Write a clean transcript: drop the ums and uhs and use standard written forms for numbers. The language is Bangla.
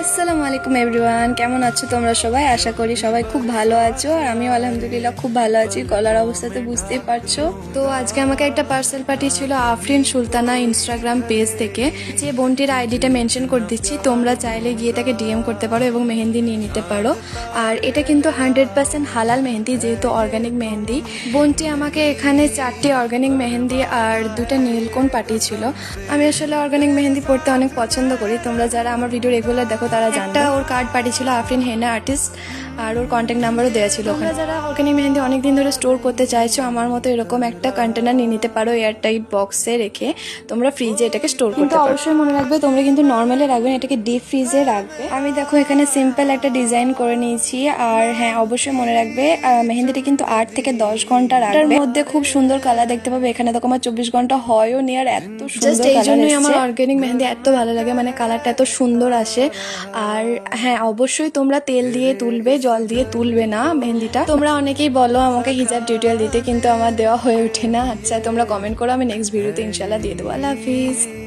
আসসালামু আলাইকুম এভরিওয়ান, কেমন আছো তোমরা সবাই? আশা করি সবাই খুব ভালো আছো আর আমিও আলহামদুলিল্লাহ খুব ভালো আছি। গলার অবস্থাতে বুঝতেই পারছো। তো আজকে আমাকে একটা পার্সেল পাঠিয়েছিল আফরিন সুলতানা ইনস্টাগ্রাম পেজ থেকে। যে বোনটির আইডিটা মেনশন করে দিচ্ছি, তোমরা চাইলে গিয়ে তাকে ডিএম করতে পারো এবং মেহেন্দি নিয়ে নিতে পারো। আর এটা কিন্তু 100% হালাল মেহেন্দি, যেহেতু অর্গানিক মেহেন্দি। বোনটি আমাকে এখানে 4টি অর্গানিক মেহেন্দি আর 2টা নীলকোণ পাঠিয়েছিল। আমি আসলে অর্গানিক মেহেন্দি পড়তে অনেক পছন্দ করি। তোমরা যারা আমার ভিডিও রেগুলার দেখো তারা জানবে। ওর কার্ড পাঠিয়েছিল আফরিন হেনা আর্টিস্ট, আর ওর কন্ট্যাক্ট নাম্বারও দেওয়া ছিল। তোমরা যারা অর্গানিক মেহেন্দি অনেকদিন ধরে স্টোর করতে চাইছো, আমার মতো এরকম একটা কন্টেনার নিয়ে নিতে পারো, এয়ারটাইট বক্সে রেখে তোমরা ফ্রিজে এটাকে স্টোর করতে পারো। অবশ্যই মনে রাখবে তোমরা কিন্তু নর্মালে রাখবেন, এটাকে ডিপ ফ্রিজে রাখবে। আমি দেখো এখানে সিম্পল একটা ডিজাইন করে নিয়েছি। আর হ্যাঁ, অবশ্যই মনে রাখবে মেহেন্দিটা কিন্তু 8 থেকে 10 ঘন্টা রাখবে। এর মধ্যে খুব সুন্দর কালার দেখতে পাবে। এখানে দেখো আমার 24 ঘন্টা হয়ও নি, আর এত সুন্দর কালার। এই জন্যই আমার অর্গানিক মেহেন্দি এত ভালো লাগে, মানে কালারটা এত সুন্দর আসে। আর হ্যাঁ, অবশ্যই তোমরা তেল দিয়ে তুলবে, জল দিয়ে তুলবে না মেহেন্দিটা। তোমরা অনেকেই বলো আমাকে হিজাব টিউটোরিয়াল দিতে, কিন্তু আমার দেওয়া হয়ে ওঠে না। আচ্ছা, তোমরা কমেন্ট করো, আমি নেক্সট ভিডিওতে ইনশাল্লাহ দিয়ে দেবো। আল্লাহ হাফিজ।